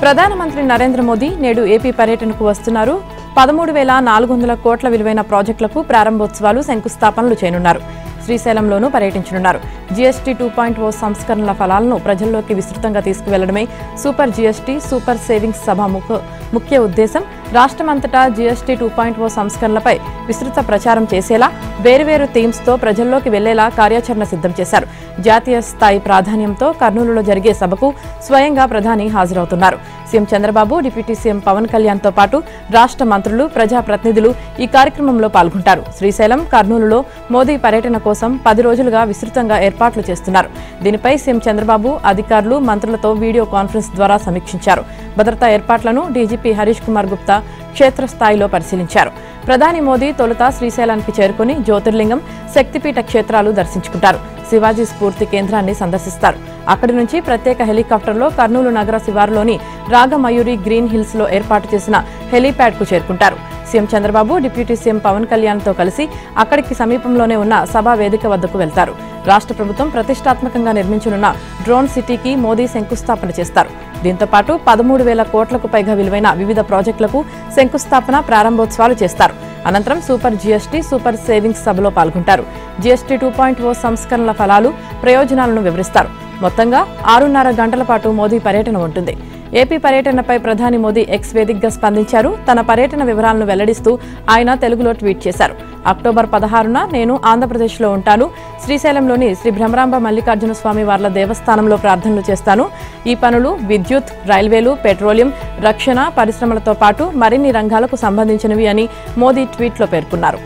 ప్రధానమంత్రి నరేంద్ర మోదీ నేడు ఏపీ పర్యటనకు వస్తున్నారు. 13,400 కోట్ల విలువైన ప్రాజెక్టులకు ప్రారంభోత్సవాలు, శంకుస్థాపనలు చేయనున్నారు. శ్రీశైలంలోనూ పర్యటించనున్నారు. జీఎస్టీ 2.0 సంస్కరణల ఫలాలను ప్రజల్లోకి విస్తృతంగా తీసుకువెళ్లడమే సూపర్ జీఎస్టీ, సూపర్ సేవింగ్స్ సభ ముఖ్య ఉద్దేశం. రాష్ట్రమంతటా జీఎస్టీ 2.0 సంస్కరణలపై విస్తృత ప్రచారం చేసేలా వేర్వేరు థీమ్స్తో ప్రజల్లోకి వెళ్లేలా కార్యాచరణ సిద్ధం చేశారు. జాతీయ స్థాయి ప్రాధాన్యంతో కర్నూలులో జరిగే సభకు స్వయంగా ప్రధాని హాజరవుతున్నారు. CM Chandrababu, deputy CM Pawan కళ్యాణ్తో పాటు రాష్ట్ర మంత్రులు, ప్రజాప్రతినిధులు ఈ కార్యక్రమంలో పాల్గొంటారు. శ్రీశైలం, కర్నూలులో మోదీ పర్యటన కోసం 10 రోజులుగా విస్తృతంగా ఏర్పాట్లు చేస్తున్నారు. దీనిపై సీఎం చంద్రబాబు అధికారులు, మంత్రులతో వీడియో కాన్ఫరెన్స్ ద్వారా సమీక్షించారు. భద్రతా ఏర్పాట్లను డీజీపీ హరీష్ కుమార్ గుప్తా క్షేత్రస్థాయిలో పరిశీలించారు. ప్రధాని మోదీ తొలుత శ్రీశైలానికి చేరుకుని జ్యోతిర్లింగం, శక్తిపీఠ క్షేత్రాలు దర్శించుకుంటారు. శివాజీ స్ఫూర్తి కేంద్రాన్ని సందర్శిస్తారు. అక్కడి నుంచి ప్రత్యేక హెలికాప్టర్లో కర్నూలు నగర శివారులోని రాగమయూరి గ్రీన్ హిల్స్ లో ఏర్పాటు చేసిన హెలీప్యాడ్ కు చేరుకుంటారు. CM Chandrababu, deputy CM Pawan Kalyan తో కలిసి అక్కడికి సమీపంలోనే ఉన్న సభా వేదిక వద్దకు వెళ్తారు. రాష్ట్ర ప్రభుత్వం ప్రతిష్టాత్మకంగా నిర్మించనున్న డ్రోన్ సిటీకి మోదీ శంకుస్థాపన చేస్తారు. దీంతో పాటు 13,000 కోట్లకు పైగా విలువైన వివిధ ప్రాజెక్టులకు శంకుస్థాపన, ప్రారంభోత్సవాలు చేస్తారు. అనంతరం సూపర్ జీఎస్టీ, సూపర్ సేవింగ్స్ సభలో పాల్గొంటారు. జీఎస్టీ 2.0 సంస్కరణల ఫలాలు, ప్రయోజనాలను వివరిస్తారు. మొత్తంగా 6.5 గంటల పాటు మోదీ పర్యటన ఉంటుంది. ఏపీ పర్యటనపై ప్రధాని మోదీ ఎక్స్ వేదికగా స్పందించారు. తన పర్యటన వివరాలను వెల్లడిస్తూ ఆయన తెలుగులో ట్వీట్ చేశారు. అక్టోబర్ 16న నేను ఆంధ్రప్రదేశ్లో ఉంటాను. శ్రీశైలంలోని శ్రీ బ్రహ్మరాంబ మల్లికార్జున స్వామి వార్ల దేవస్థానంలో ప్రార్థనలు చేస్తాను. ఈ పనులు విద్యుత్, రైల్వేలు, పెట్రోలియం, రక్షణ, పరిశ్రమలతో పాటు మరిన్ని రంగాలకు సంబంధించినవి అని మోదీ ట్వీట్లో పేర్కొన్నారు.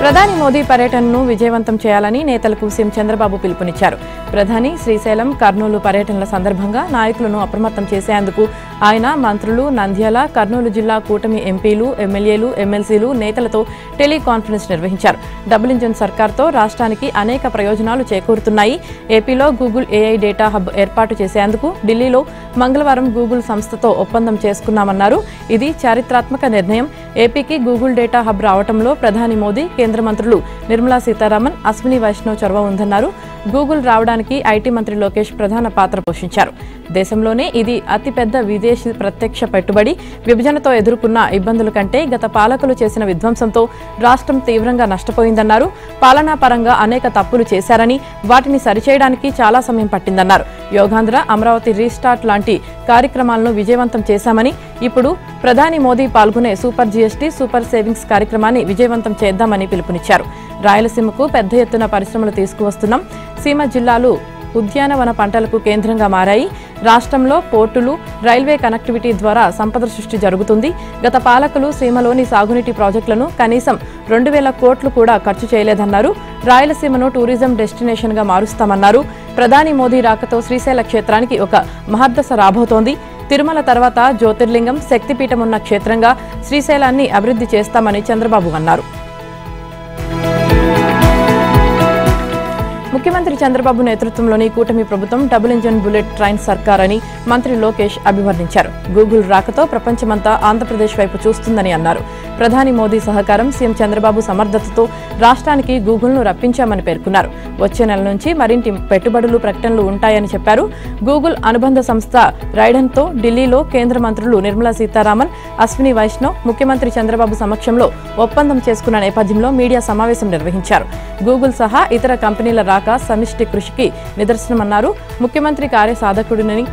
ప్రధాని మోదీ పర్యటనను విజయవంతం చేయాలని నేతలకు సీఎం చంద్రబాబు పిలుపునిచ్చారు. ప్రధాని శ్రీశైలం, కర్నూలు పర్యటనల సందర్భంగా నాయకులను అప్రమత్తం చేసేందుకు ఆయన మంత్రులు, నంద్యాల, కర్నూలు జిల్లా కూటమి ఎంపీలు, ఎమ్మెల్యేలు, ఎమ్మెల్సీలు, నేతలతో టెలికాన్ఫరెన్స్ నిర్వహించారు. డబుల్ ఇంజన్ సర్కార్తో రాష్ట్రానికి అనేక ప్రయోజనాలు చేకూరుతున్నాయి. ఏపీలో గూగుల్ ఏఐ డేటా హబ్ ఏర్పాటు చేసేందుకు ఢిల్లీలో మంగళవారం గూగుల్ సంస్థతో ఒప్పందం చేసుకున్నామన్నారు. ఇది చారిత్రాత్మక నిర్ణయం. ఏపీకి గూగుల్ డేటా హబ్ రావడంలో ప్రధాని మోదీ, కేంద్ర మంత్రులు నిర్మలా సీతారామన్, అశ్విని వైష్ణవ్ చొరవ ఉందన్నారు. గూగుల్ రావడానికి ఐటీ మంత్రి లోకేష్ ప్రధాన పాత్ర పోషించారు. దేశంలోనే ఇది అతిపెద్ద విదేశీ ప్రత్యక్ష పెట్టుబడి. విభజనతో ఎదుర్కొన్న ఇబ్బందుల కంటే గత పాలకులు చేసిన విధ్వంసంతో రాష్ట్రం తీవ్రంగా నష్టపోయిందన్నారు. పాలనా పరంగా అనేక తప్పులు చేశారని, వాటిని సరిచేయడానికి చాలా సమయం పట్టిందన్నారు. యోగాంధ్ర, అమరావతి రీస్టార్ట్ లాంటి కార్యక్రమాలను విజయవంతం చేశామని, ఇప్పుడు ప్రధాని మోదీ పాల్గొనే సూపర్ జీఎస్టీ, సూపర్ సేవింగ్స్ కార్యక్రమాన్ని విజయవంతం చేద్దామని పిలుపునిచ్చారు. రాయలసీమకు పెద్ద ఎత్తున పరిశ్రమలు తీసుకువస్తున్నాం. సీమ జిల్లాలు ఉద్యానవన పంటలకు కేంద్రంగా మారాయి. రాష్ట్రంలో పోర్టులు, రైల్వే కనెక్టివిటీ ద్వారా సంపద సృష్టి జరుగుతుంది. గత పాలకులు సీమలోని సాగునీటి ప్రాజెక్టులను కనీసం 2,000 కోట్లు కూడా ఖర్చు చేయలేదన్నారు. రాయలసీమను టూరిజం డెస్టినేషన్గా మారుస్తామన్నారు. ప్రధాని మోదీ రాకతో శ్రీశైల క్షేత్రానికి ఒక మహద్దశ రాబోతోంది. తిరుమల తర్వాత జ్యోతిర్లింగం, శక్తిపీఠం ఉన్న క్షేత్రంగా శ్రీశైలాన్ని అభివృద్ధి చేస్తామని చంద్రబాబు అన్నారు. ముఖ్యమంత్రి చంద్రబాబు నేతృత్వంలోని కూటమి ప్రభుత్వం డబుల్ ఇంజన్ బుల్లెట్ ట్రైన్ సర్కార్ అని మంత్రి లోకేష్ అభివర్ణించారు. గూగుల్ రాకతో ప్రపంచమంతా ఆంధ్రప్రదేశ్ వైపు చూస్తుందని అన్నారు. ప్రధాని మోదీ సహకారం, సీఎం చంద్రబాబు సమర్థతతో రాష్ట్రానికి గూగుల్ను రప్పించామని పేర్కొన్నారు. వచ్చే నెల నుంచి మరింటి పెట్టుబడులు, ప్రకటనలు ఉంటాయని చెప్పారు. గూగుల్ అనుబంధ సంస్థ రైడన్తో ఢిల్లీలో కేంద్ర మంత్రులు నిర్మలా సీతారామన్, అశ్విని వైష్ణవ్ ముఖ్యమంత్రి చంద్రబాబు సమక్షంలో ఒప్పందం చేసుకున్న నేపథ్యంలో మీడియా సమావేశం నిర్వహించారు. గూగుల్ సహా ఇతర కంపెనీల రాక సమిష్టి కృషికి నిదర్శనమన్నారు. ముఖ్యమంత్రి కార్యసాధకుడిని,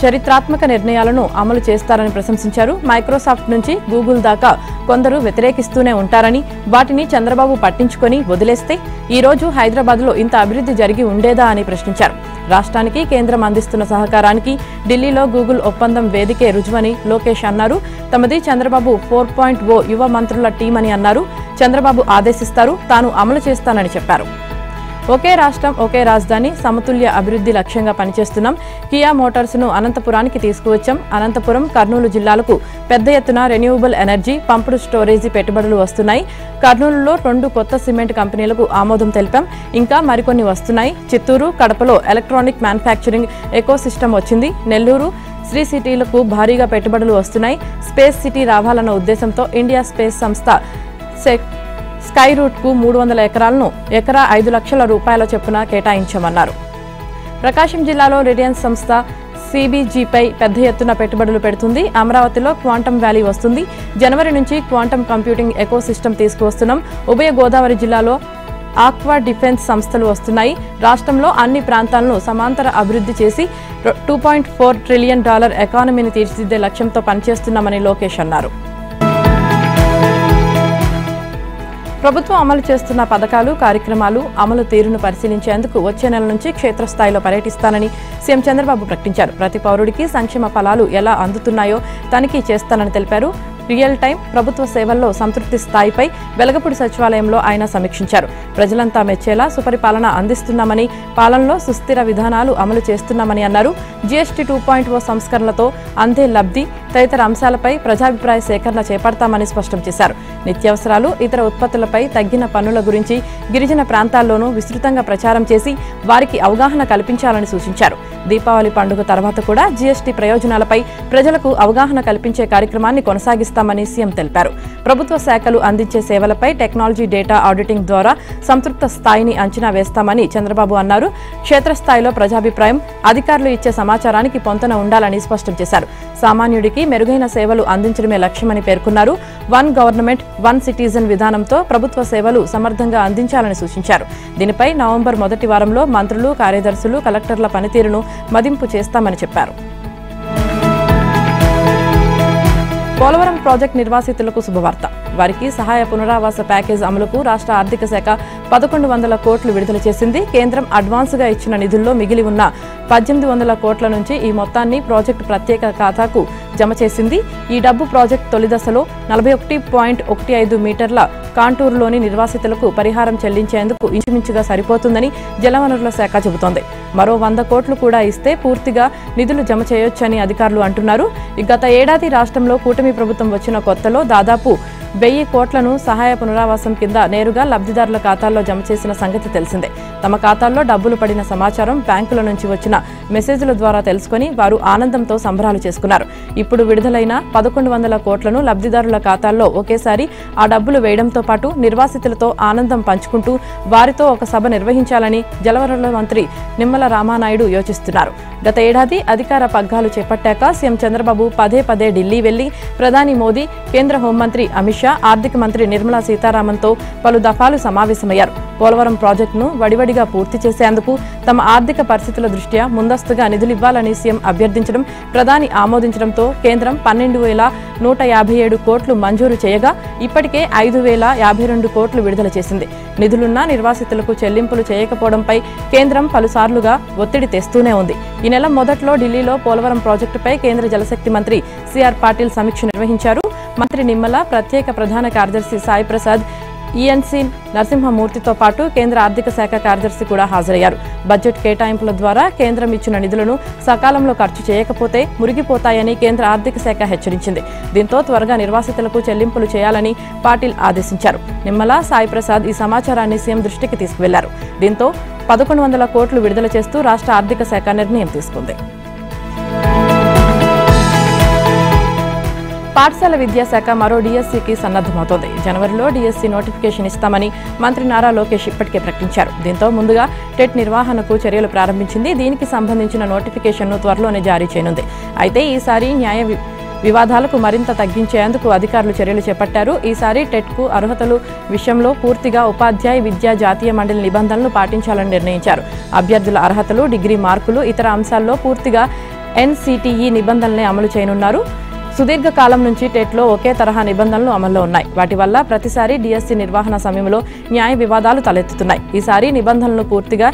చరిత్రాత్మక నిర్ణయాలను అమలు చేస్తారని ప్రశంసించారు. మైక్రోసాఫ్ట్ నుంచి గూగుల్ దాకా కొందరు వ్యతిరేకిస్తూనే ఉంటారని, వాటిని చంద్రబాబు పట్టించుకొని వదిలేస్తే ఈ రోజు హైదరాబాద్లో ఇంత అభివృద్ధి జరిగి ఉండేదా అని ప్రశ్నించారు. రాష్ట్రానికి కేంద్రం అందిస్తున్న సహకారానికి ఢిల్లీలో గూగుల్ ఒప్పందం వేదికే రుజువని లోకేష్ అన్నారు. తమది చంద్రబాబు 4.0 యువ మంత్రుల టీం అని అన్నారు. చంద్రబాబు ఆదేశిస్తారు, తాను అమలు చేస్తానని చెప్పారు. ఒకే రాష్ట్రం, ఒకే రాజధాని, సమతుల్య అభివృద్ధి లక్ష్యంగా పనిచేస్తున్నాం. కియా మోటార్స్ ను అనంతపురానికి తీసుకువచ్చాం. అనంతపురం, కర్నూలు జిల్లాలకు పెద్ద ఎత్తున రెన్యూవబుల్ ఎనర్జీ, పంపుడు స్టోరేజీ పెట్టుబడులు వస్తున్నాయి. కర్నూలులో 2 కొత్త సిమెంట్ కంపెనీలకు ఆమోదం తెలిపాం. ఇంకా మరికొన్ని వస్తున్నాయి. చిత్తూరు, కడపలో ఎలక్ట్రానిక్ మ్యానుఫ్యాక్చరింగ్ ఎకోసిస్టమ్ వచ్చింది. నెల్లూరు శ్రీ సిటీలకు భారీగా పెట్టుబడులు వస్తున్నాయి. స్పేస్ సిటీ రావాలన్న ఉద్దేశంతో ఇండియా స్పేస్ సంస్థ స్కై రూట్కు 300 ఎకరాలను ఎకరా 5 లక్షల రూపాయల చొప్పున కేటాయించామన్నారు. ప్రకాశం జిల్లాలో రిలయన్స్ సంస్థ CBGపై పెద్ద ఎత్తున పెట్టుబడులు పెడుతుంది. అమరావతిలో క్వాంటమ్ వ్యాలీ వస్తుంది. జనవరి నుంచి క్వాంటమ్ కంప్యూటింగ్ ఎకోసిస్టమ్ తీసుకువస్తున్నాం. ఉభయ గోదావరి జిల్లాలో ఆక్వా డిఫెన్స్ సంస్థలు వస్తున్నాయి. రాష్ట్రంలో అన్ని ప్రాంతాలను సమాంతర అభివృద్ధి చేసి $2.4 ట్రిలియన్ ఎకానమీని తీర్చిదిద్దే లక్ష్యంతో పనిచేస్తున్నామని లోకేష్ అన్నారు. ప్రభుత్వం అమలు చేస్తున్న పథకాలు, కార్యక్రమాలు అమలు తీరును పరిశీలించేందుకు వచ్చే నెల నుంచి క్షేత్రస్థాయిలో పర్యటిస్తానని సీఎం చంద్రబాబు ప్రకటించారు. ప్రతి పౌరుడికి సంక్షేమ ఫలాలు ఎలా అందుతున్నాయో తనిఖీ చేస్తానని తెలిపారు. రియల్ టైం ప్రభుత్వ సేవల్లో సంతృప్తి స్థాయిపై వెలగపూడి సచివాలయంలో ఆయన సమీక్షించారు. ప్రజలంతా మెచ్చేలా సుపరిపాలన అందిస్తున్నామని, పాలనలో సుస్థిర విధానాలు అమలు చేస్తున్నామని అన్నారు. GST 2.0 సంస్కరణలతో అందే లబ్ధి తదితర అంశాలపై ప్రజాభిప్రాయ సేకరణ చేపడతామని స్పష్టం చేశారు. నిత్యావసరాలు, ఇతర ఉత్పత్తులపై తగ్గిన పన్నుల గురించి గిరిజన ప్రాంతాల్లోనూ విస్తృతంగా ప్రచారం చేసి వారికి అవగాహన కల్పించాలని సూచించారు. దీపావళి పండుగ తర్వాత కూడా GST ప్రయోజనాలపై ప్రజలకు అవగాహన కల్పించే కార్యక్రమాన్ని కొనసాగిస్తామని సీఎం తెలిపారు. ప్రభుత్వ శాఖలు అందించే సేవలపై టెక్నాలజీ డేటా ఆడిటింగ్ ద్వారా సంతృప్త స్థాయిని అంచనా వేస్తామని చంద్రబాబు అన్నారు. క్షేత్రస్థాయిలో ప్రజాభిప్రాయం, అధికారులు ఇచ్చే సమాచారానికి పొంతన ఉండాలని స్పష్టం చేశారు. సామాన్యుడికి మెరుగైన సేవలు అందించడమే లక్ష్యమని పేర్కొన్నారు. వన్ గవర్నమెంట్ వన్ సిటిజన్ విధానంతో ప్రభుత్వ సేవలు సమర్థంగా అందించాలని సూచించారు. దీనిపై నవంబర్ మొదటి వారంలో మంత్రులు, కార్యదర్శులు, కలెక్టర్ల పనితీరును మదింపు చేస్తామని చెప్పారు. పోలవరం ప్రాజెక్టు నిర్వాసితులకు శుభవార్త. వారికి సహాయ పునరావాస ప్యాకేజ్ అమలుకు రాష్ట్ర ఆర్థిక శాఖ 1100 కోట్లు విడుదల చేసింది. కేంద్రం అడ్వాన్స్గా ఇచ్చిన నిధుల్లో మిగిలి ఉన్న 1800 కోట్ల నుంచి ఈ మొత్తాన్ని ప్రాజెక్టు ప్రత్యేక ఖాతాకు జమ చేసింది. ఈ డబ్బు ప్రాజెక్టు తొలి దశలో 41.15 మీటర్ల కాంటూరులోని నిర్వాసితులకు పరిహారం చెల్లించేందుకు ఇంచుమించుగా సరిపోతుందని జలవనరుల శాఖ చెబుతోంది. మరో 100 కోట్లు కూడా ఇస్తే పూర్తిగా నిధులు జమ చేయొచ్చని అధికారులు అంటున్నారు. గత ఏడాది రాష్ట్రంలో కూటమి ప్రభుత్వం వచ్చిన కొత్తలో దాదాపు 1000 కోట్లను సహాయ పునరావాసం కింద నేరుగా లబ్ధిదారుల ఖాతాల్లో జమ చేసిన సంగతి తెలిసిందే. తమ ఖాతాల్లో డబ్బులు పడిన సమాచారం బ్యాంకుల నుంచి వచ్చిన మెసేజ్ల ద్వారా తెలుసుకుని వారు ఆనందంతో సంబరాలు చేసుకున్నారు. ఇప్పుడు విడుదలైన 1100 కోట్లను లబ్ధిదారుల ఖాతాల్లో ఒకేసారి ఆ డబ్బులు వేయడంతో పాటు నిర్వాసితులతో ఆనందం పంచుకుంటూ వారితో ఒక సభ నిర్వహించాలని జలవనరుల మంత్రి నిమ్మల రామానాయుడు యోచిస్తున్నారు. గత ఏడాది అధికార పగ్గాలు చేపట్టాక సీఎం చంద్రబాబు పదే ఢిల్లీ వెళ్లి ప్రధాని మోదీ, కేంద్ర హోంమంత్రి అమిత్ షా, ఆర్థిక మంత్రి నిర్మలా సీతారామన్తో పలు దఫాలు సమావేశమయ్యారు. పోలవరం ప్రాజెక్టును వడివడిగా పూర్తి చేసేందుకు తమ ఆర్థిక పరిస్థితుల దృష్ట్యా ముందస్తుగా నిధులివ్వాలని సీఎం అభ్యర్థించడం, ప్రధాని ఆమోదించడంతో కేంద్రం 12,157 కోట్లు మంజూరు చేయగా ఇప్పటికే 5,052 కోట్లు విడుదల చేసింది. నిధులున్నా నిర్వాసితులకు చెల్లింపులు చేయకపోవడంపై కేంద్రం పలుసార్లుగా ఒత్తిడి తెస్తూనే ఉంది. ఈ నెల మొదట్లో ఢిల్లీలో పోలవరం ప్రాజెక్టుపై కేంద్ర జలశక్తి మంత్రి సిఆర్ పాటిల్ సమీక్ష నిర్వహించారు. మంత్రి నిమ్మల, ప్రత్యేక ప్రధాన కార్యదర్శి సాయి ప్రసాద్, ఈఎన్సీ నరసింహమూర్తితో పాటు కేంద్ర ఆర్థిక శాఖ కార్యదర్శి కూడా హాజరయ్యారు. బడ్జెట్ కేటాయింపుల ద్వారా కేంద్రం ఇచ్చిన నిధులను సకాలంలో ఖర్చు చేయకపోతే మురిగిపోతాయని కేంద్ర ఆర్థిక శాఖ హెచ్చరించింది. దీంతో త్వరగా నిర్వాసితులకు చెల్లింపులు చేయాలని పాటిల్ ఆదేశించారు. నిమ్మల, సాయి ప్రసాద్ ఈ సమాచారాన్ని సీఎం దృష్టికి తీసుకువెళ్లారు. దీంతో 1100 కోట్లు విడుదల చేస్తూ రాష్ట్ర ఆర్థిక శాఖ నిర్ణయం తీసుకుంది. పాఠశాల విద్యాశాఖ మరో డిఎస్సికి సన్నద్దమవుతోంది. జనవరిలో డిఎస్సి నోటిఫికేషన్ ఇస్తామని మంత్రి నారా లోకేష్ ఇప్పటికే ప్రకటించారు. దీంతో ముందుగా టెట్ నిర్వహణకు చర్యలు ప్రారంభించింది. దీనికి సంబంధించిన నోటిఫికేషన్ను త్వరలోనే జారీ చేయనుంది. అయితే ఈసారి న్యాయ వివాదాలకు మరింత తగ్గించేందుకు అధికారులు చర్యలు చేపట్టారు. ఈసారి టెట్కు అర్హతలు విషయంలో పూర్తిగా ఉపాధ్యాయ విద్యా జాతీయ మండలి నిబంధనలు పాటించాలని నిర్ణయించారు. అభ్యర్థుల అర్హతలు, డిగ్రీ మార్కులు, ఇతర అంశాల్లో పూర్తిగా NCTE నిబంధనలనే అమలు చేయనున్నారు. సుదీర్ఘకాలం నుంచి టెట్లో ఒకే తరహా నిబంధనలు అమల్లో ఉన్నాయి. వాటి వల్ల ప్రతిసారి డిఎస్సి నిర్వహణ సమయంలో న్యాయ వివాదాలు తలెత్తుతున్నాయి. ఈసారి నిబంధనలను పూర్తిగా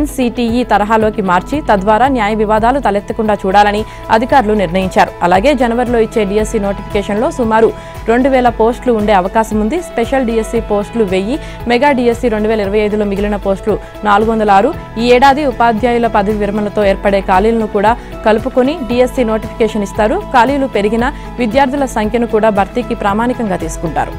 NCTE తరహాలోకి మార్చి తద్వారా న్యాయ వివాదాలు తలెత్తకుండా చూడాలని అధికారులు నిర్ణయించారు. అలాగే జనవరిలో ఇచ్చే డిఎస్సి నోటిఫికేషన్లో సుమారు 2000 పోస్టులు ఉండే అవకాశం ఉంది. స్పెషల్ డిఎస్సి పోస్టులు 1000, మెగా డిఎస్సి 2025లో మిగిలిన పోస్టులు 406. ఈ ఏడాది ఉపాధ్యాయుల పదవి విరమణతో ఏర్పడే ఖాళీలను కూడా కలుపుకొని డిఎస్సి నోటిఫికేషన్ ఇస్తారు. ఖాళీలు పెరిగిన విద్యార్థుల సంఖ్యను కూడా భర్తీకి ప్రామాణికంగా తీసుకుంటారు.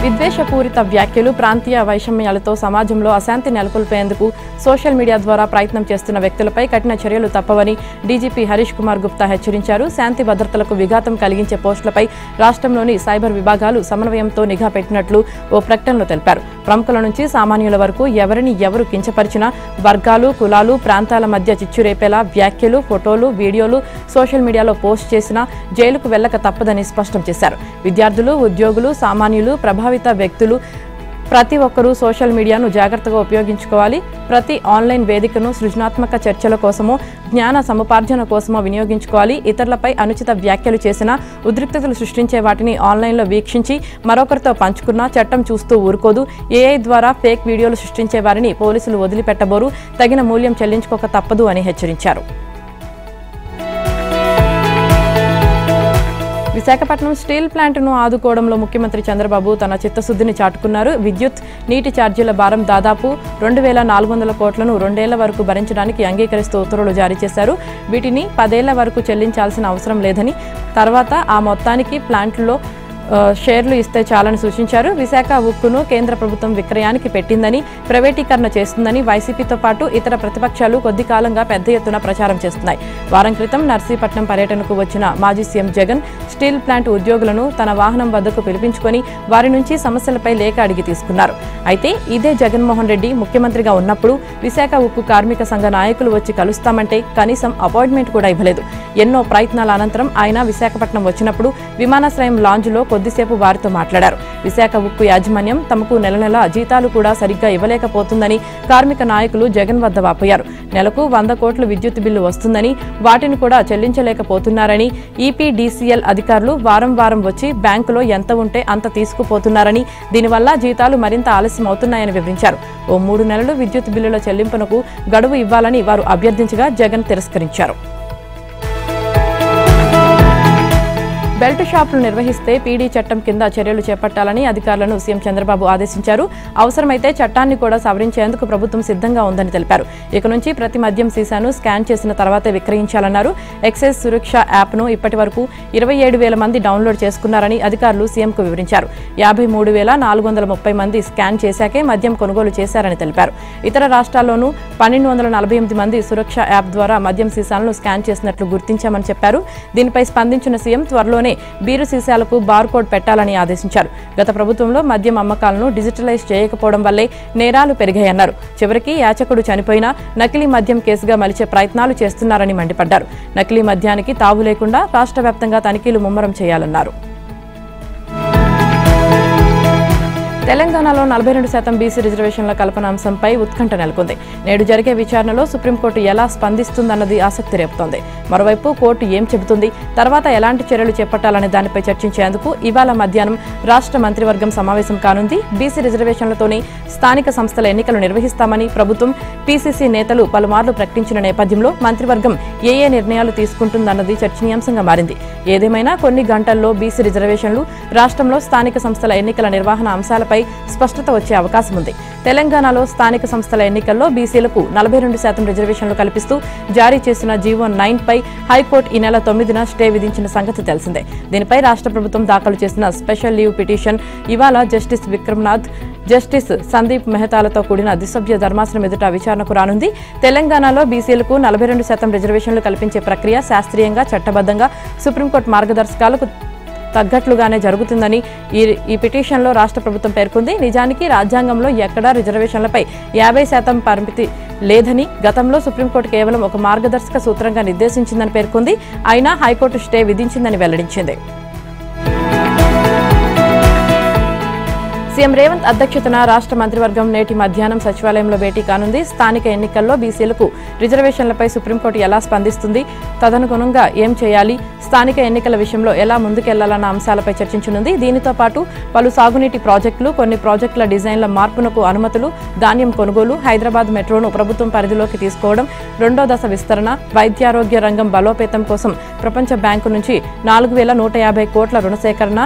విద్వేషపూరిత వ్యాఖ్యలు, ప్రాంతీయ వైషమ్యాలతో సమాజంలో అశాంతి నెలకొల్పేందుకు సోషల్ మీడియా ద్వారా ప్రయత్నం చేస్తున్న వ్యక్తులపై కఠిన చర్యలు తప్పవని డీజీపీ హరీష్ కుమార్ గుప్తా హెచ్చరించారు. శాంతి భద్రతలకు విఘాతం కలిగించే పోస్టులపై రాష్ట్రంలోని సైబర్ విభాగాలు సమన్వయంతో నిఘా పెట్టినట్లు ఓ ప్రకటనలో తెలిపారు. ప్రముఖుల నుంచి సామాన్యుల వరకు ఎవరిని ఎవరు కించపరిచినా, వర్గాలు, కులాలు, ప్రాంతాల మధ్య చిచ్చురేపేలా వ్యాఖ్యలు, ఫోటోలు, వీడియోలు సోషల్ మీడియాలో పోస్ట్ చేసినా జైలుకు వెళ్లక తప్పదని స్పష్టం చేశారు. విద్యార్థులు, ఉద్యోగులు, సామాన్యులు, ప్రభావిత వ్యక్తులు ప్రతి ఒక్కరూ సోషల్ మీడియాను జాగ్రత్తగా ఉపయోగించుకోవాలి. ప్రతి ఆన్లైన్ వేదికను సృజనాత్మక చర్చల కోసమో, జ్ఞాన సముపార్జన కోసమో వినియోగించుకోవాలి. ఇతరులపై అనుచిత వ్యాఖ్యలు చేసినా, ఉద్రిక్తతలు సృష్టించే వాటిని ఆన్లైన్లో వీక్షించి మరొకరితో పంచుకున్నా చట్టం చూస్తూ ఊరుకోదు. ఏఐ ద్వారా ఫేక్ వీడియోలు సృష్టించే వారిని పోలీసులు వదిలిపెట్టబోరు. తగిన మూల్యం చెల్లించుకోక తప్పదు అని హెచ్చరించారు. విశాఖపట్నం స్టీల్ ప్లాంట్ను ఆదుకోవడంలో ముఖ్యమంత్రి చంద్రబాబు తన చిత్తశుద్ధిని చాటుకున్నారు. విద్యుత్, నీటి ఛార్జీల భారం దాదాపు 2,400 కోట్లను 2 ఏళ్ల వరకు భరించడానికి అంగీకరిస్తూ ఉత్తర్వులు జారీ చేశారు. వీటిని 10 ఏళ్ల వరకు చెల్లించాల్సిన అవసరం లేదని, తర్వాత ఆ మొత్తానికి ప్లాంట్లో షేర్లు ఇస్తే చాలని సూచించారు. విశాఖ ఉక్కును కేంద్ర ప్రభుత్వం విక్రయానికి పెట్టిందని, ప్రైవేటీకరణ చేస్తుందని వైసీపీతో పాటు ఇతర ప్రతిపక్షాలు కొద్ది కాలంగా పెద్ద ఎత్తున ప్రచారం చేస్తున్నాయి. వారం క్రితం నర్సీపట్నం పర్యటనకు వచ్చిన మాజీ సీఎం జగన్ స్టీల్ ప్లాంట్ ఉద్యోగులను తన వాహనం వద్దకు పిలిపించుకొని వారి నుంచి సమస్యలపై లేఖ అడిగి తీసుకున్నారు. అయితే ఇదే జగన్మోహన్ రెడ్డి ముఖ్యమంత్రిగా ఉన్నప్పుడు విశాఖ ఉక్కు కార్మిక సంఘ నాయకులు వచ్చి కలుస్తామంటే కనీసం అపాయింట్మెంట్ కూడా ఇవ్వలేదు. ఎన్నో ప్రయత్నాల అనంతరం ఆయన విశాఖపట్నం వచ్చినప్పుడు విమానాశ్రయం లాంజ్లో కొద్దిసేపు వారితో మాట్లాడారు. విశాఖ ఉక్కు యాజమాన్యం తమకు నెల నెల జీతాలు కూడా సరిగ్గా ఇవ్వలేకపోతుందని కార్మిక నాయకులు జగన్ వద్ద వాపోయారు. నెలకు 100 కోట్ల విద్యుత్ బిల్లు వస్తుందని, వాటిని కూడా చెల్లించలేకపోతున్నారని, ఈపీడీసీఎల్ అధికారులు వారం వారం వచ్చి బ్యాంకులో ఎంత ఉంటే అంత తీసుకుపోతున్నారని, దీనివల్ల జీతాలు మరింత ఆలస్యం అవుతున్నాయని వివరించారు. ఓ 3 నెలలు విద్యుత్ బిల్లుల చెల్లింపునకు గడువు ఇవ్వాలని వారు అభ్యర్థించగా జగన్ తిరస్కరించారు. బెల్ట్ షాపులు నిర్వహిస్తే పీడీ చట్టం కింద చర్యలు చేపట్టాలని అధికారులను సీఎం చంద్రబాబు ఆదేశించారు. అవసరమైతే చట్టాన్ని కూడా సవరించేందుకు ప్రభుత్వం సిద్ధంగా ఉందని తెలిపారు. ఇక నుంచి ప్రతి మద్యం సీసాను స్కాన్ చేసిన తర్వాతే విక్రయించాలన్నారు. ఎక్సైజ్ సురక్ష యాప్ను ఇప్పటి వరకు 27,000 మంది డౌన్లోడ్ చేసుకున్నారని అధికారులు సీఎంకు వివరించారు. 53,430 మంది స్కాన్ చేశాకే మద్యం కొనుగోలు చేశారని తెలిపారు. ఇతర రాష్ట్రాల్లోనూ 1,248 మంది సురక్ష యాప్ ద్వారా మద్యం సీసాలను స్కాన్ చేసినట్లు గుర్తించామని చెప్పారు. దీనిపై స్పందించిన సీఎం త్వరలో బీరు సీసాలకు బార్ కోడ్ పెట్టాలని ఆదేశించారు. గత ప్రభుత్వంలో మద్యం అమ్మకాలను డిజిటలైజ్ చేయకపోవడం వల్లే నేరాలు పెరిగాయన్నారు. చివరికి యాచకుడు చనిపోయినా నకిలీ మద్యం కేసుగా మలిచే ప్రయత్నాలు చేస్తున్నారని మండిపడ్డారు. నకిలీ మద్యానికి తావు లేకుండా రాష్ట్ర వ్యాప్తంగా తనిఖీలు ముమ్మరం చేయాలన్నారు. తెలంగాణలో 42% బీసీ రిజర్వేషన్ల కల్పన అంశంపై ఉత్కంఠ నెలకొంది. నేడు జరిగే విచారణలో సుప్రీంకోర్టు ఎలా స్పందిస్తుందన్నది ఆసక్తి రేపుతోంది. మరోవైపు కోర్టు ఏం చెబుతుంది, తర్వాత ఎలాంటి చర్యలు చేపట్టాలనే దానిపై చర్చించేందుకు ఇవాళ మధ్యాహ్నం రాష్ట్ర మంత్రివర్గం సమావేశం కానుంది. బీసీ రిజర్వేషన్లతోనే స్థానిక సంస్థల ఎన్నికలు నిర్వహిస్తామని ప్రభుత్వం, పీసీసీ నేతలు పలుమార్లు ప్రకటించిన నేపథ్యంలో మంత్రివర్గం ఏ నిర్ణయాలు తీసుకుంటుందన్నది చర్చనీయాంశంగా మారింది. ఏదేమైనా కొన్ని గంటల్లో బీసీ రిజర్వేషన్లు, రాష్ట్రంలో స్థానిక సంస్థల ఎన్నికల నిర్వహణ అంశాలపై స్పష్టత వచ్చే అవకాశం ఉంది. తెలంగాణలో స్థానిక సంస్థల ఎన్నికల్లో బీసీలకు 42% రిజర్వేషన్లు కల్పిస్తూ జారీ చేసిన జీవో 9 పై హైకోర్టు ఈ నెల 9న స్టే విధించిన సంగతి తెలిసిందే. దీనిపై రాష్ట్ర ప్రభుత్వం దాఖలు చేసిన స్పెషల్ లీవ్ పిటిషన్ ఇవాళ జస్టిస్ విక్రమ్నాథ్, జస్టిస్ సందీప్ మెహతాలతో కూడిన ద్విసభ్య ధర్మాసనం ఎదుట విచారణకు రానుంది. తెలంగాణలో బీసీలకు 42% రిజర్వేషన్లు కల్పించే ప్రక్రియ శాస్త్రీయంగా, చట్టబద్ధంగా సుప్రీంకోర్టు మార్గదర్శకాలకు తగ్గట్లుగానే జరుగుతుందని ఈ పిటిషన్లో రాష్ట్ర ప్రభుత్వం పేర్కొంది. నిజానికి రాజ్యాంగంలో ఎక్కడా రిజర్వేషన్లపై 50% పరిమితి లేదని, గతంలో సుప్రీంకోర్టు కేవలం ఒక మార్గదర్శక సూత్రంగా నిర్దేశించిందని పేర్కొంది. అయినా హైకోర్టు స్టే విధించిందని వెల్లడించింది. సీఎం రేవంత్ అధ్యక్షతన రాష్ట్ర మంత్రివర్గం నేటి మధ్యాహ్నం సచివాలయంలో భేటీ కానుంది. స్థానిక ఎన్నికల్లో బీసీలకు రిజర్వేషన్లపై సుప్రీంకోర్టు ఎలా స్పందిస్తుంది, తదనుగుణంగా ఏం చేయాలి, స్థానిక ఎన్నికల విషయంలో ఎలా ముందుకెళ్లాలన్న అంశాలపై చర్చించనుంది. దీనితో పాటు పలు సాగునీటి ప్రాజెక్టులు, కొన్ని ప్రాజెక్టుల డిజైన్ల మార్పునకు అనుమతులు, ధాన్యం కొనుగోలు, హైదరాబాద్ మెట్రోను ప్రభుత్వం పరిధిలోకి తీసుకోవడం, 2వ దశ విస్తరణ, వైద్యారోగ్య రంగం బలోపేతం కోసం ప్రపంచ బ్యాంకు నుంచి 4,150 కోట్ల రుణ సేకరణ,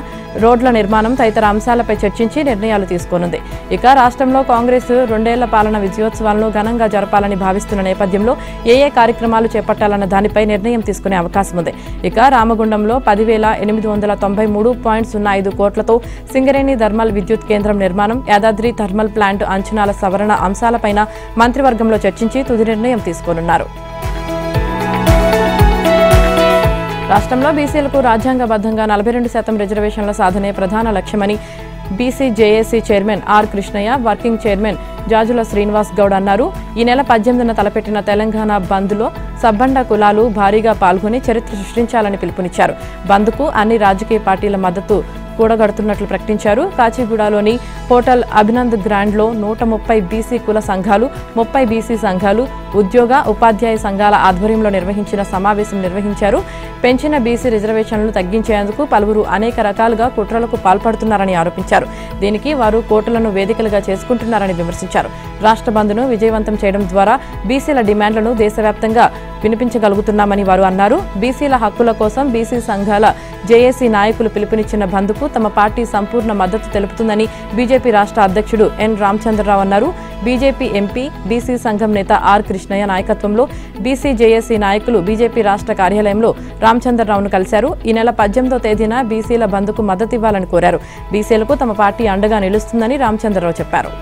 రోడ్ల నిర్మాణం తదితర అంశాలపై చర్చించి నిర్ణయాలు తీసుకోనుంది. ఇక రాష్ట్రంలో కాంగ్రెస్ 2 ఏళ్ల పాలన విజయోత్సవాలను ఘనంగా జరపాలని భావిస్తున్న నేపథ్యంలో ఏ కార్యక్రమాలు చేపట్టాలన్న దానిపై నిర్ణయం తీసుకునే అవకాశం ఉంది. ఇక రామగుండంలో 10,893.05 కోట్లతో సింగరేణి థర్మల్ విద్యుత్ కేంద్రం నిర్మాణం, యాదాద్రి థర్మల్ ప్లాంట్ అంచనాల సవరణ అంశాలపైన మంత్రివర్గంలో చర్చించి తుది నిర్ణయం తీసుకోనున్నారు. రాష్ట్రంలో బీసీలకు రాజ్యాంగబద్ధంగా 42% రిజర్వేషన్ల సాధనే ప్రధాన లక్ష్యమని BC JAC chairman R Krishnaiah, working chairman Jajula Srinivas Goud అన్నారు. ఈ నెల 18న తలపెట్టిన తెలంగాణ బంద్లో సబ్బండ కులాలు భారీగా పాల్గొని చరిత్ర సృష్టించాలని పిలుపునిచ్చారు. బంద్కు అన్ని రాజకీయ పార్టీల మద్దతు కూడగడుతున్నట్లు ప్రకటించారు. కాచిగూడలోని హోటల్ అభినంద్ గ్రాండ్లో 130 బీసీ కుల సంఘాలు, 30 బీసీ సంఘాలు, ఉద్యోగ ఉపాధ్యాయ సంఘాల ఆధ్వర్యంలో నిర్వహించిన సమావేశం నిర్వహించారు. పెంచిన బీసీ రిజర్వేషన్లు తగ్గించేందుకు పలువురు అనేక రకాలుగా కుట్రలకు పాల్పడుతున్నారని ఆరోపించారు. దీనికి వారు కోర్టులను వేదికలుగా చేసుకుంటున్నారని విమర్శించారు. రాష్ట్ర బంద్ను విజయవంతం చేయడం ద్వారా బీసీల డిమాండ్లను దేశవ్యాప్తంగా వినిపించగలుగుతున్నామని వారు అన్నారు. బీసీల హక్కుల కోసం బీసీ సంఘాల జేఏసీ నాయకులు పిలుపునిచ్చిన బంద్కు తమ పార్టీ సంపూర్ణ మద్దతు తెలుపుతుందని బీజేపీ రాష్ట్ర అధ్యక్షుడు ఎన్ రామచంద్రరావు అన్నారు. బీజేపీ ఎంపీ, బీసీ సంఘం నేత ఆర్ కృష్ణయ్య నాయకత్వంలో బీసీ జేఏసీ నాయకులు బీజేపీ రాష్ట్ర కార్యాలయంలో రామచంద్రరావును కలిశారు. ఈ నెల 18వ తేదీన బీసీల బంద్కు మద్దతివ్వాలని కోరారు. బీసీలకు తమ పార్టీ అండగా నిలుస్తుందని రామచంద్రరావు చెప్పారు.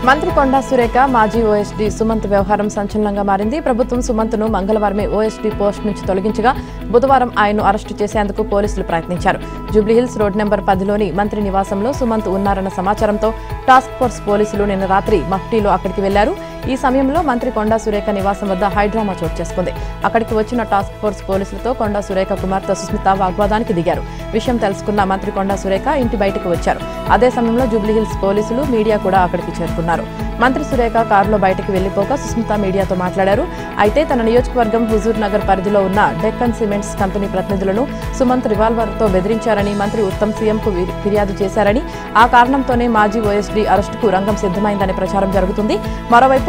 మంత్రి కొండా సురేఖ మాజీ ఓఎస్డీ సుమంత్ వ్యవహారం సంచలనంగా మారింది. ప్రభుత్వం సుమంత్ను మంగళవారమే ఓఎస్డీ పోస్ట్ నుంచి తొలగించగా బుధవారం ఆయన్ను అరెస్టు చేసేందుకు పోలీసులు ప్రయత్నించారు. జూబ్లీహిల్స్ రోడ్ నెంబర్ 10లోని మంత్రి నివాసంలో సుమంత్ ఉన్నారన్న సమాచారంతో టాస్క్ ఫోర్స్ పోలీసులు నిన్న రాత్రి మఫ్టీలో అక్కడికి వెళ్లారు. ఈ సమయంలో మంత్రి కొండా సురేఖ నివాసం వద్ద హైడ్రామా చోటు చేసుకుంది. అక్కడికి వచ్చిన టాస్క్ ఫోర్స్ పోలీసులతో కొండా సురేఖ కుమార్తె సుస్మిత వాగ్వాదానికి దిగారు. విషయం తెలుసుకున్న మంత్రి కొండా సురేఖ ఇంటి బయటకు వచ్చారు. అదే సమయంలో జూబ్లీహిల్స్ పోలీసులు, మీడియా కూడా అక్కడికి చేరుకున్నారు. మంత్రి సురేఖ కారులో బయటకు వెళ్లిపోక సుస్మిత మీడియాతో మాట్లాడారు. అయితే తన నియోజకవర్గం హుజూర్ నగర్ పరిధిలో ఉన్న డెక్కన్ సిమెంట్స్ కంపెనీ ప్రతినిధులను సుమంత్ రివాల్వర్తో బెదిరించారని మంత్రి ఉత్తమ్ సీఎంకు ఫిర్యాదు చేశారని, ఆ కారణంతోనే మాజీ ఓఎస్డీ అరెస్టుకు రంగం సిద్ధమైందనే ప్రచారం జరుగుతుంది. మరోవైపు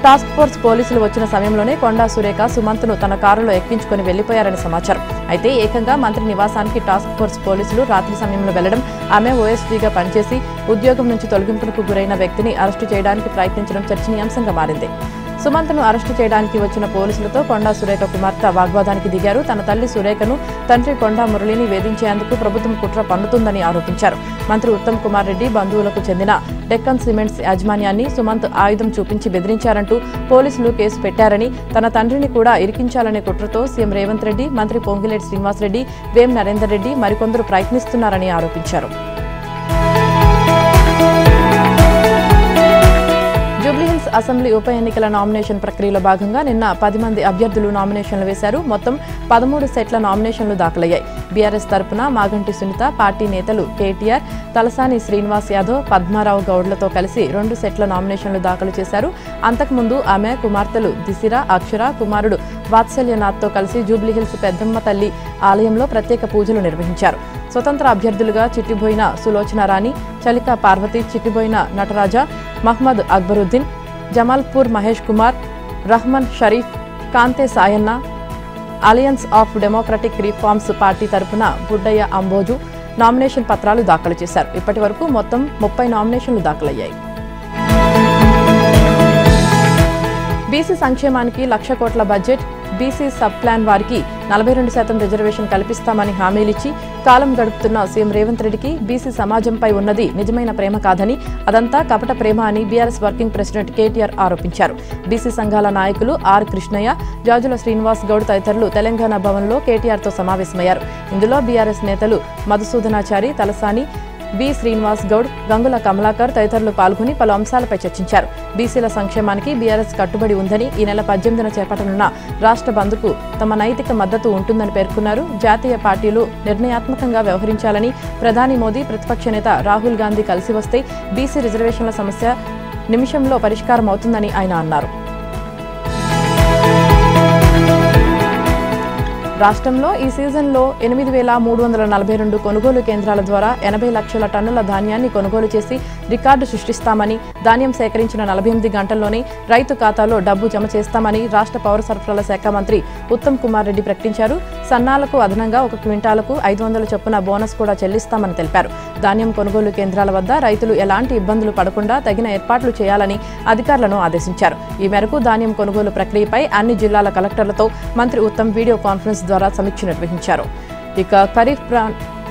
టాస్క్ ఫోర్స్ పోలీసులు వచ్చిన సమయంలోనే కొండా సురేఖ సుమంత్ను తన కారులో ఎక్కించుకుని వెళ్లిపోయారని సమాచారం. అయితే ఏకంగా మంత్రి నివాసానికి టాస్క్ ఫోర్స్ పోలీసులు రాత్రి సమయంలో వెళ్లడం, ఆమె ఓఎస్డీగా పనిచేసి ఉద్యోగం నుంచి తొలగింపునకు గురైన వ్యక్తిని అరెస్టు చేయడానికి ప్రయత్నించడం చర్చనీయాంశంగా మారింది. సుమంత్ను అరెస్టు చేయడానికి వచ్చిన పోలీసులతో కొండా సురేఖ కుమార్తె వాగ్వాదానికి దిగారు. తన తల్లి సురేఖను, తండ్రి కొండా మురళిని వేధించేందుకు ప్రభుత్వం కుట్ర పన్నుతుందని ఆరోపించారు. మంత్రి ఉత్తమ్ కుమార్ రెడ్డి బంధువులకు చెందిన డెక్కన్ సిమెంట్స్ యాజమాన్యాన్ని సుమంత్ ఆయుధం చూపించి బెదిరించారంటూ పోలీసులు కేసు పెట్టారని, తన తండ్రిని కూడా ఇరికించాలనే కుట్రతో సీఎం రేవంత్ రెడ్డి, మంత్రి పొంగిలేటి శ్రీనివాసరెడ్డి, వేం నరేందర్ రెడ్డి మరికొందరు ప్రయత్నిస్తున్నారని ఆరోపించారు. జూబ్లీహిల్స్ అసెంబ్లీ ఉప ఎన్నికల నామినేషన్ ప్రక్రియలో భాగంగా నిన్న 10 మంది అభ్యర్థులు నామినేషన్లు వేశారు. మొత్తం 13 సెట్ల నామినేషన్లు దాఖలయ్యాయి. బీఆర్ఎస్ తరపున మాగంటి సునీత, పార్టీ నేతలు కేటీఆర్, తలసాని శ్రీనివాస్ యాదవ్, పద్మారావు గౌడ్లతో కలిసి 2 సెట్ల నామినేషన్లు దాఖలు చేశారు. అంతకుముందు ఆమె కుమార్తెలు దిశిర, అక్షర, కుమారుడు వాత్సల్యనాథ్తో కలిసి జూబ్లీహిల్స్ పెద్దమ్మ తల్లి ఆలయంలో ప్రత్యేక పూజలు నిర్వహించారు. స్వతంత్ర అభ్యర్థులుగా Chittiboina Sulochana Rani, Chalika Parvathi, Chittiboina Nataraja, Mohammed Akbaruddin, Jamalpur Mahesh Kumar, Rahman Sharif, Kanthe Sayanna, alliance of democratic reforms party తరపున బుడ్డయ్య అంబోజు నామినేషన్ పత్రాలు దాఖలు చేశారు. ఇప్పటి వరకు మొత్తం 30 నామినేషన్లు దాఖలయ్యాయి. బీసీ సంక్షేమానికి 1,00,000 కోట్ల బడ్జెట్, బీసీ సబ్ ప్లాన్ వారికి 42% రిజర్వేషన్ కల్పిస్తామని హామీలిచ్చి కాలం గడుపుతున్న సీఎం రేవంత్ రెడ్డికి బీసీ సమాజంపై ఉన్నది నిజమైన ప్రేమ కాదని, అదంతా కపట ప్రేమ అని బీఆర్ఎస్ వర్కింగ్ ప్రెసిడెంట్ కేటీఆర్ ఆరోపించారు. బీసీ సంఘాల నాయకులు ఆర్ కృష్ణయ్య, జాజుల శ్రీనివాస్ గౌడ్ తదితరులు తెలంగాణ భవన్లో కేటీఆర్తో సమావేశమయ్యారు. ఇందులో బీఆర్ఎస్ నేతలు మధుసూదనాచారి, తలసాని, బి శ్రీనివాస్ గౌడ్, గంగుల కమలాకర్ తదితరులు పాల్గొని పలు అంశాలపై చర్చించారు. బీసీల సంక్షేమానికి బీఆర్ఎస్ కట్టుబడి ఉందని, ఈ నెల 18న చేపట్టనున్న రాష్ట్ర బంద్కు తమ నైతిక మద్దతు ఉంటుందని పేర్కొన్నారు. జాతీయ పార్టీలు నిర్ణయాత్మకంగా వ్యవహరించాలని, ప్రధాని మోదీ, ప్రతిపక్ష నేత రాహుల్ గాంధీ కలిసి వస్తే బీసీ రిజర్వేషన్ల సమస్య నిమిషంలో పరిష్కారం అవుతుందని ఆయన అన్నారు. రాష్ట్రంలో ఈ సీజన్లో 8,342 కొనుగోలు కేంద్రాల ద్వారా 80 లక్షల టన్నుల ధాన్యాన్ని కొనుగోలు చేసి రికార్డు సృష్టిస్తామని, ధాన్యం సేకరించిన 48 గంటల్లోనే రైతు ఖాతాలో డబ్బు జమ చేస్తామని రాష్ట్ర పౌర సరఫరాల శాఖ మంత్రి ఉత్తమ్ కుమార్ రెడ్డి ప్రకటించారు. సన్నాలకు అదనంగా 1 క్వింటాలకు 500 చొప్పున బోనస్ కూడా చెల్లిస్తామని తెలిపారు. ధాన్యం కొనుగోలు కేంద్రాల వద్ద రైతులు ఎలాంటి ఇబ్బందులు పడకుండా తగిన ఏర్పాట్లు చేయాలని అధికారులను ఆదేశించారు. ఈ మేరకు ధాన్యం కొనుగోలు ప్రక్రియపై అన్ని జిల్లాల కలెక్టర్లతో మంత్రి ఉత్తమ్ వీడియో కాన్ఫరెన్స్ ద్వారా సమీక్ష నిర్వహించారు. ఇక ఖరీఫ్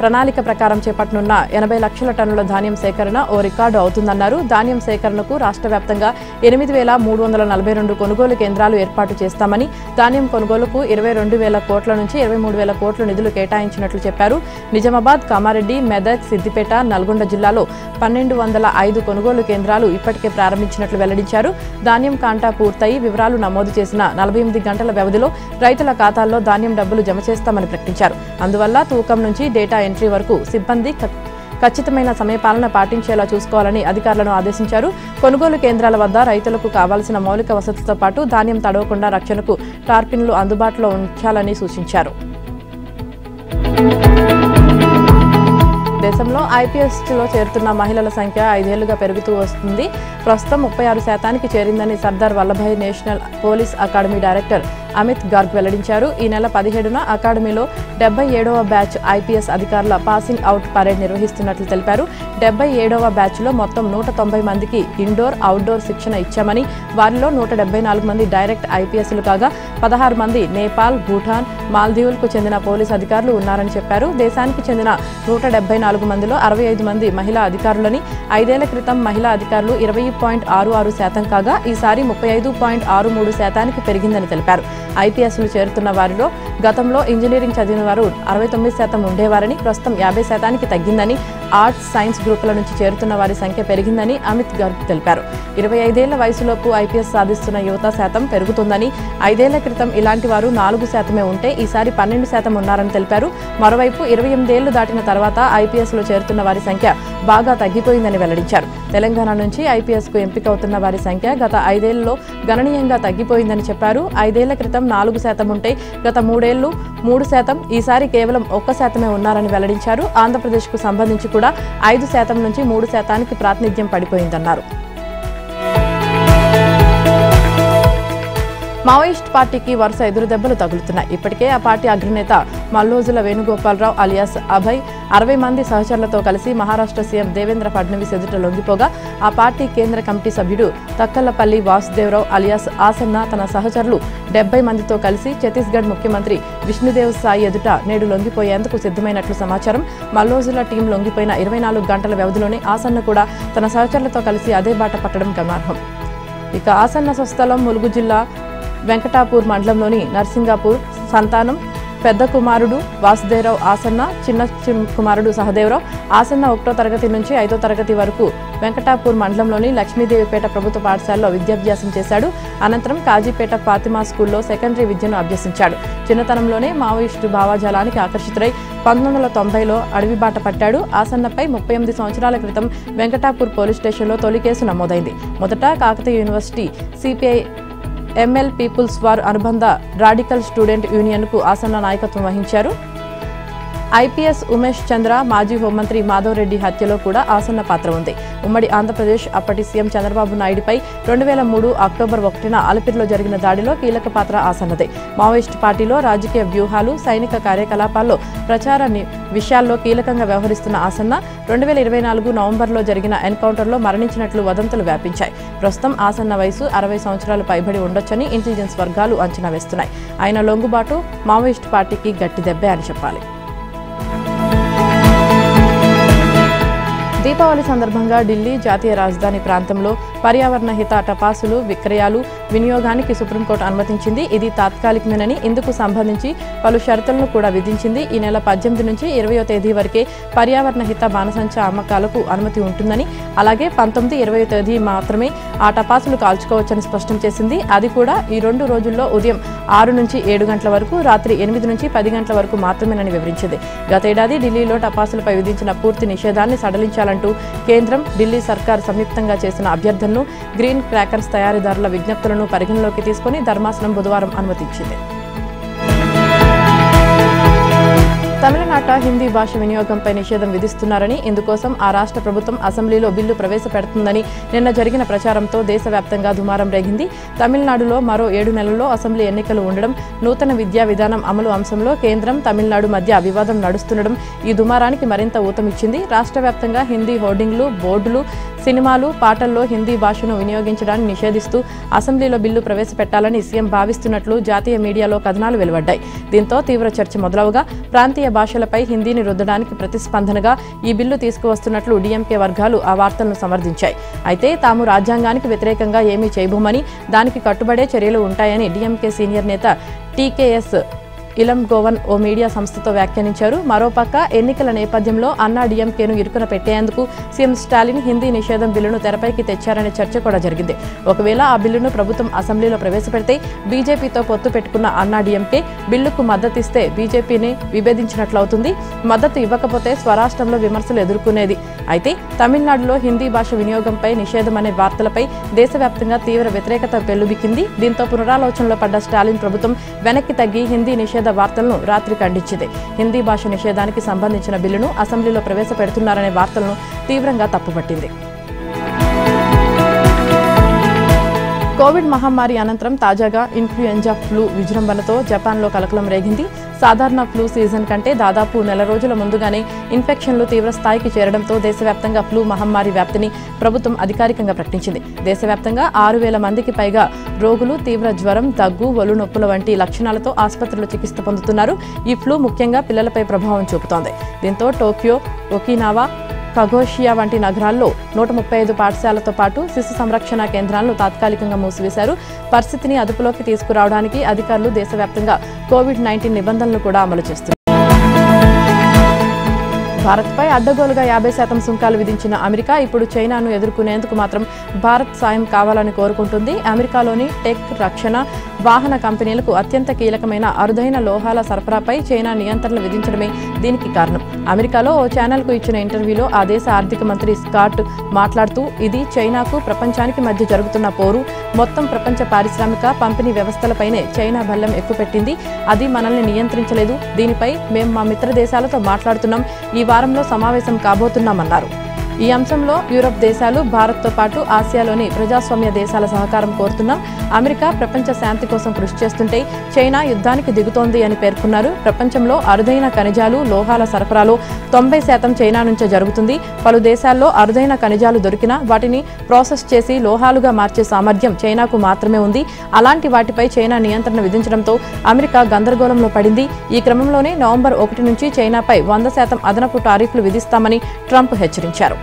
ప్రణాళిక ప్రకారం చేపట్టనున్న 80 లక్షల టన్నుల ధాన్యం సేకరణ ఓ రికార్డు అవుతుందన్నారు. ధాన్యం సేకరణకు రాష్ట్ర వ్యాప్తంగా 8,342 కొనుగోలు కేంద్రాలు ఏర్పాటు చేస్తామని, ధాన్యం కొనుగోలుకు 22,000 కోట్ల నుంచి 23,000 కోట్ల నిధులు కేటాయించినట్లు చెప్పారు. నిజామాబాద్, కామారెడ్డి, మెదక్, సిద్దిపేట, నల్గొండ జిల్లాలో 1,205 కొనుగోలు కేంద్రాలు ఇప్పటికే ప్రారంభించినట్లు వెల్లడించారు. ధాన్యం కాంటా పూర్తయి వివరాలు నమోదు చేసిన 48 గంటల వ్యవధిలో రైతుల ఖాతాల్లో ధాన్యం డబ్బులు జమ చేస్తామని ప్రకటించారు. అందువల్ల తూకం నుంచి డేటా ఎంట్రీ వరకు సిబ్బంది ఖచ్చితమైన సమయపాలన పాటించేలా చూసుకోవాలని అధికారులను ఆదేశించారు. కొనుగోలు కేంద్రాల వద్ద రైతులకు కావాల్సిన మౌలిక వసతులతో పాటు ధాన్యం తడవకుండా రక్షణకు టార్పిన్లు అందుబాటులో ఉంచాలని సూచించారు. దేశంలో ఐపీఎస్లో చేరుతున్న మహిళల సంఖ్య 5 ఏళ్లుగా పెరుగుతూ వస్తుంది. ప్రస్తుతం 36% చేరిందని Sardar Vallabhbhai national police academy director Amit Garg వెల్లడించారు. ఈ నెల 17న అకాడమీలో 77వ బ్యాచ్ ఐపీఎస్ అధికారుల పాసింగ్ అవుట్ పరేడ్ నిర్వహిస్తున్నట్లు తెలిపారు. 77వ బ్యాచ్లో మొత్తం 190 మందికి ఇండోర్, అవుట్డోర్ శిక్షణ ఇచ్చామని, వారిలో 174 మంది డైరెక్ట్ ఐపీఎస్లు కాగా 16 మంది నేపాల్, భూటాన్, మాల్దీవులకు చెందిన పోలీసు అధికారులు ఉన్నారని చెప్పారు. దేశానికి చెందిన 174 మందిలో 65 మంది మహిళా అధికారులని, 5 ఏళ్ల క్రితం మహిళా అధికారులు 20.66% కాగా ఈసారి 35.63% పెరిగిందని తెలిపారు. ఐపీఎస్లు చేరుతున్న వారిలో గతంలో ఇంజనీరింగ్ చదివిన వారు 69% ఉండేవారని, ప్రస్తుతం 50%కి తగ్గిందని, ఆర్ట్స్, సైన్స్ గ్రూపుల నుంచి చేరుతున్న వారి సంఖ్య పెరిగిందని అమిత్ గార్గ్ తెలిపారు. 25 ఏళ్ల వయసులోపు ఐపీఎస్ సాధిస్తున్న యువత శాతం పెరుగుతుందని, 5 ఏళ్ల క్రితం ఇలాంటి వారు 4% ఉంటే ఈసారి 12% ఉన్నారని తెలిపారు. మరోవైపు 28 ఏళ్లు దాటిన తర్వాత ఐపీఎస్లో చేరుతున్న వారి సంఖ్య బాగా తగ్గిపోయిందని వెల్లడించారు. తెలంగాణ నుంచి ఐపీఎస్కు ఎంపికవుతున్న వారి సంఖ్య గత 5 ఏళ్లలో గణనీయంగా తగ్గిపోయిందని చెప్పారు. 5 ఏళ్ల క్రితం 4% ఉంటే గత 3 ఏళ్లు 3%, ఈసారి కేవలం 1% ఉన్నారని వెల్లడించారు. ఆంధ్రప్రదేశ్కు సంబంధించి కూడా 5% నుంచి 3%కి ప్రాతినిధ్యం పడిపోయిందన్నారు. మావోయిస్ట్ పార్టీకి వరుస ఎదురుదెబ్బలు తగులుతున్నాయి. ఇప్పటికే ఆ పార్టీ అగ్రనేత మల్లోజుల వేణుగోపాలరావు అలియాస్ అభయ్ 60 మంది సహచరులతో కలిసి మహారాష్ట్ర సీఎం దేవేంద్ర ఫడ్నవీస్ ఎదుట లొంగిపోగా, ఆ పార్టీ కేంద్ర కమిటీ సభ్యుడు తక్కలపల్లి వాసుదేవరావు అలియాస్ ఆసన్న తన సహచరులు 70 మందితో కలిసి ఛత్తీస్గఢ్ ముఖ్యమంత్రి విష్ణుదేవ్ సాయి ఎదుట నేడు లొంగిపోయేందుకు సిద్ధమైనట్లు సమాచారం. మల్లోజుల టీం లొంగిపోయిన 24 గంటల వ్యవధిలోనే ఆసన్న కూడా తన సహచరులతో కలిసి అదే బాట పట్టడం గమనార్హం. ఇక ఆసన్న స్వస్థలం ములుగు జిల్లా వెంకటాపూర్ మండలంలోని నర్సింగాపూర్ సంతానం పెద్ద కుమారుడు వాసుదేవరావు ఆసన్న, చిన్న కుమారుడు సహదేవరావు ఆసన్న 1వ తరగతి నుంచి 5వ తరగతి వరకు వెంకటాపూర్ మండలంలోని లక్ష్మీదేవిపేట ప్రభుత్వ పాఠశాలలో విద్యాభ్యాసం చేశాడు. అనంతరం కాజీపేట ఫాతిమా స్కూల్లో సెకండరీ విద్యను అభ్యసించాడు. చిన్నతనంలోనే మావోయిస్టు భావజాలానికి ఆకర్షితులై 1990లో అడవి బాట పట్టాడు. ఆసన్నపై 38 సంవత్సరాల క్రితం వెంకటాపూర్ పోలీస్ స్టేషన్లో తొలి కేసు నమోదైంది. మొదట Kakatiya university CPI ML people's war అనుబంధ రాడికల్ స్టూడెంట్ యూనియన్కు ఆసన్న నాయకత్వం వహించారు. ఐపీఎస్ ఉమేష్ చంద్ర, మాజీ హోంమంత్రి మాధవ్ రెడ్డి హత్యలో కూడా ఆసన్న పాత్ర ఉంది. ఉమ్మడి ఆంధ్రప్రదేశ్ అప్పటి సీఎం చంద్రబాబు నాయుడుపై 2003 అక్టోబర్ 1న అలిపిరిలో జరిగిన దాడిలో కీలక పాత్ర ఆసన్నదే. మావోయిస్ట్ పార్టీలో రాజకీయ వ్యూహాలు, సైనిక కార్యకలాపాల్లో ప్రచార విషయాల్లో కీలకంగా వ్యవహరిస్తున్న ఆసన్న 2024 నవంబర్లో జరిగిన ఎన్కౌంటర్లో మరణించినట్లు వదంతులు వ్యాపించాయి. ప్రస్తుతం ఆసన్న వయసు 60 సంవత్సరాలు పైబడి ఉండొచ్చని ఇంటెలిజెన్స్ వర్గాలు అంచనా వేస్తున్నాయి. ఆయన లొంగుబాటు మావోయిస్ట్ పార్టీకి గట్టి దెబ్బే అని చెప్పాలి. దీపావళి సందర్భంగా ఢిల్లీ జాతీయ రాజధాని ప్రాంతంలో పర్యావరణ హిత టపాసులు విక్రయాలు వినియోగానికి సుప్రీంకోర్టు అనుమతించింది. ఇది తాత్కాలికమేనని, ఇందుకు సంబంధించి పలు షరతులను కూడా విధించింది. ఈ నెల 18 నుంచి 20వ తేదీ వరకే పర్యావరణ హిత బాణసంచా అమ్మకాలకు అనుమతి ఉంటుందని, అలాగే 19, 20వ తేదీ మాత్రమే ఆ టపాసులు కాల్చుకోవచ్చని స్పష్టం చేసింది. అది కూడా ఈ 2 రోజుల్లో ఉదయం 6 నుంచి 7 గంటల వరకు, రాత్రి 8 నుంచి 10 గంటల వరకు మాత్రమేనని వివరించింది. గతేడాది ఢిల్లీలో టపాసులపై విధించిన పూర్తి నిషేధాన్ని సడలించాలంటూ కేంద్రం, ఢిల్లీ సర్కార్ సంయుక్తంగా చేసిన అభ్యర్థనను, గ్రీన్ క్రాకర్స్ తయారీదారుల విజ్ఞప్తులను పరిగణలోకి తీసుకుని ధర్మాసనం బుధవారం అనుమతించింది. తమిళనాట హిందీ భాష వినియోగంపై నిషేధం విధిస్తున్నారని, ఇందుకోసం ఆ రాష్ట్ర ప్రభుత్వం అసెంబ్లీలో బిల్లు ప్రవేశపెడుతుందని నిన్న జరిగిన ప్రచారంతో దేశవ్యాప్తంగా దుమారం రేగింది. తమిళనాడులో మరో 7 నెలల్లో అసెంబ్లీ ఎన్నికలు ఉండడం, నూతన విద్యా విధానం అమలు అంశంలో కేంద్రం, తమిళనాడు మధ్య వివాదం నడుస్తుండడం ఈ దుమారానికి మరింత ఊతమిచ్చింది. రాష్ట్ర వ్యాప్తంగా హిందీ హోర్డింగ్లు, బోర్డులు, సినిమాలు, పాటల్లో హిందీ భాషను వినియోగించడాన్ని నిషేధిస్తూ అసెంబ్లీలో బిల్లు ప్రవేశపెట్టాలని సీఎం భావిస్తున్నట్లు జాతీయ మీడియాలో కథనాలు వెలువడ్డాయి. దీంతో తీవ్ర చర్చ మొదలవగా ప్రాంతీయ భాషలపై హిందీని రుద్దడానికి ప్రతిస్పందనగా ఈ బిల్లు తీసుకువస్తున్నట్లు డీఎంకే వర్గాలు ఆ వార్తలను సమర్థించాయి. అయితే తాము రాజ్యాంగానికి వ్యతిరేకంగా ఏమీ చేయబోమని, దానికి కట్టుబడే చర్యలు ఉంటాయని డీఎంకే సీనియర్ నేత టీకేఎస్ ఇలంగోవన్ ఓ మీడియా సంస్థతో వ్యాఖ్యానించారు. మరోపక్క ఎన్నికల నేపథ్యంలో అన్నా డీఎంకేను ఇరుకున పెట్టేందుకు సీఎం స్టాలిన్ హిందీ నిషేధం బిల్లును తెరపైకి తెచ్చారనే చర్చ కూడా జరిగింది. ఒకవేళ ఆ బిల్లును ప్రభుత్వం అసెంబ్లీలో ప్రవేశపెడితే బీజేపీతో పొత్తు పెట్టుకున్న అన్నా డీఎంకే బిల్లుకు మద్దతిస్తే బీజేపీని విభేదించినట్లవుతుంది. మద్దతు ఇవ్వకపోతే స్వరాష్ట్రంలో విమర్శలు ఎదుర్కొనేది. అయితే తమిళనాడులో హిందీ భాష వినియోగంపై నిషేధం అనే వార్తలపై దేశవ్యాప్తంగా తీవ్ర వ్యతిరేకత పెల్లుబిక్కింది. దీంతో పునరాలోచనలో పడ్డ స్టాలిన్ ప్రభుత్వం వెనక్కి తగ్గి హిందీ నిషేధ వార్తలను రాత్రి ఖండించింది. హిందీ భాష నిషేధానికి సంబంధించిన బిల్లును అసెంబ్లీలో ప్రవేశపెడుతున్నారనే వార్తలను తీవ్రంగా తప్పుపట్టింది. కోవిడ్ మహమ్మారి అనంతరం తాజాగా ఇన్ఫ్లుయెంజా ఫ్లూ విజృంభణతో జపాన్లో కలకలం రేగింది. సాధారణ ఫ్లూ సీజన్ కంటే దాదాపు నెల రోజుల ముందుగానే ఇన్ఫెక్షన్లు తీవ్ర స్థాయికి చేరడంతో దేశవ్యాప్తంగా ఫ్లూ మహమ్మారి వ్యాప్తిని ప్రభుత్వం అధికారికంగా ప్రకటించింది. దేశవ్యాప్తంగా 6,000 మందికి పైగా రోగులు తీవ్ర జ్వరం, దగ్గు, ఒళ్ళు నొప్పుల వంటి లక్షణాలతో ఆసుపత్రిలో చికిత్స పొందుతున్నారు. ఈ ఫ్లూ ముఖ్యంగా పిల్లలపై ప్రభావం చూపుతోంది. దీంతో టోక్యో, ఒకినావా, కగోషియా వంటి నగరాల్లో 135 పాఠశాలతో పాటు శిశు సంరక్షణ కేంద్రాలను తాత్కాలికంగా మూసివేశారు. పరిస్థితిని అదుపులోకి తీసుకురావడానికి అధికారులు దేశవ్యాప్తంగా కోవిడ్-19 నిబంధనలు కూడా అమలు చేస్తున్నారు. భారత్పై అడ్డగోలుగా 50% సుంకాలు విధించిన అమెరికా ఇప్పుడు చైనాను ఎదుర్కొనేందుకు మాత్రం భారత్ సాయం కావాలని కోరుకుంటుంది. అమెరికాలోని టెక్, రక్షణ, వాహన కంపెనీలకు అత్యంత కీలకమైన అరుదైన లోహాల సరఫరాపై చైనా నియంత్రణలు విధించడమే దీనికి కారణం. అమెరికాలో ఓ ఛానల్కు ఇచ్చిన ఇంటర్వ్యూలో ఆ దేశ ఆర్థిక మంత్రి స్కాట్ మాట్లాడుతూ, ఇది చైనాకు ప్రపంచానికి మధ్య జరుగుతున్న పోరు. మొత్తం ప్రపంచ పారిశ్రామిక పంపిణీ వ్యవస్థలపైనే చైనా బల్లం ఎక్కుపెట్టింది. అది మనల్ని నియంత్రించలేదు. దీనిపై మేము మా మిత్ర దేశాలతో మాట్లాడుతున్నాం. ఈ వారంలో సమావేశం కాబోతున్నామన్నారు. ఈ అంశంలో యూరప్ దేశాలు, భారత్తో పాటు ఆసియాలోని ప్రజాస్వామ్య దేశాల సహకారం కోరుతున్నాం. అమెరికా ప్రపంచ శాంతి కోసం కృషి చేస్తుంటే చైనా యుద్ధానికి దిగుతోంది అని పేర్కొన్నారు. ప్రపంచంలో అరుదైన ఖనిజాలు, లోహాల సరఫరాలో 90% చైనా నుంచే జరుగుతుంది. పలు దేశాల్లో అరుదైన ఖనిజాలు దొరికినా వాటిని ప్రాసెస్ చేసి లోహాలుగా మార్చే సామర్థ్యం చైనాకు మాత్రమే ఉంది. అలాంటి వాటిపై చైనా నియంత్రణ విధించడంతో అమెరికా గందరగోళంలో పడింది. ఈ క్రమంలోనే నవంబర్ 1 నుంచి చైనాపై 100% అదనపు టారిఫ్లు విధిస్తామని ట్రంప్ హెచ్చరించారు.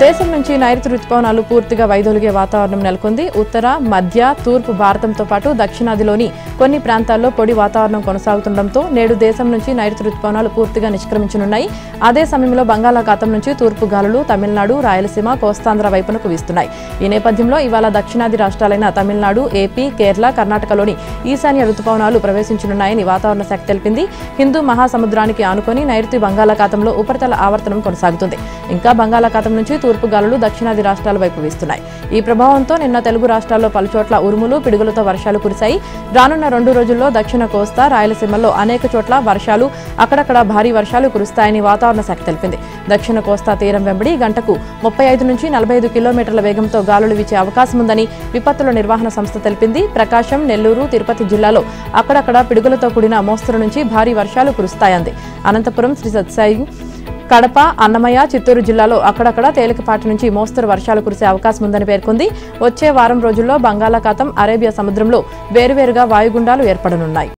దేశం నుంచి నైరుతి రుతుపవనాలు పూర్తిగా వైదొలిగే వాతావరణం నెలకొంది. ఉత్తర, మధ్య, తూర్పు భారతంతో పాటు దక్షిణాదిలోని కొన్ని ప్రాంతాల్లో పొడి వాతావరణం కొనసాగుతుండటంతో నేడు దేశం నుంచి నైరుతి రుతుపవనాలు పూర్తిగా నిష్క్రమించనున్నాయి. అదే సమయంలో బంగాళాఖాతం నుంచి తూర్పు గాలులు తమిళనాడు, రాయలసీమ, కోస్తాంధ్ర వైపునకు వీస్తున్నాయి. ఈ నేపథ్యంలో ఇవాళ దక్షిణాది రాష్ట్రాలైన తమిళనాడు, ఏపీ, కేరళ, కర్ణాటకలోని ఈశాన్య రుతుపవనాలు ప్రవేశించనున్నాయని వాతావరణ శాఖ తెలిపింది. హిందూ మహాసముద్రానికి ఆనుకొని నైరుతి బంగాళాఖాతంలో ఉపరితల ఆవర్తనం కొనసాగుతుంది. ఇంకా బంగాళాఖాతం నుంచి తూర్పు గాలులు దక్షిణాది రాష్ట్రాల వైపు వీస్తున్నాయి. ఈ ప్రభావంతో నిన్న తెలుగు రాష్ట్రాల్లో పలుచోట్ల ఉరుములు, పిడుగులతో వర్షాలు కురిశాయి. రానున్న 2 రోజుల్లో దక్షిణ కోస్తా, రాయలసీమల్లో అనేక చోట్ల వర్షాలు, అక్కడక్కడ భారీ వర్షాలు కురుస్తాయని వాతావరణ శాఖ తెలిపింది. దక్షిణ కోస్తా తీరం వెంబడి గంటకు 35 నుంచి 45 కిలోమీటర్ల వేగంతో గాలులు వీచే అవకాశం ఉందని విపత్తుల నిర్వహణ సంస్థ తెలిపింది. ప్రకాశం, నెల్లూరు, తిరుపతి జిల్లాలో అక్కడక్కడ పిడుగులతో కూడిన మోస్తరు నుంచి భారీ వర్షాలు కురుస్తాయంది. అనంతపురం, శ్రీ సత్యసాయి, కడప, అన్నమయ్య, చిత్తూరు జిల్లాలో అక్కడక్కడ తేలికపాటి నుంచి మోస్తరు వర్షాలు కురిసే అవకాశం ఉందని పేర్కొంది. వచ్చే వారం రోజుల్లో బంగాళాఖాతం, అరేబియా సముద్రంలో వేరువేరుగా వాయుగుండాలు ఏర్పడనున్నాయి.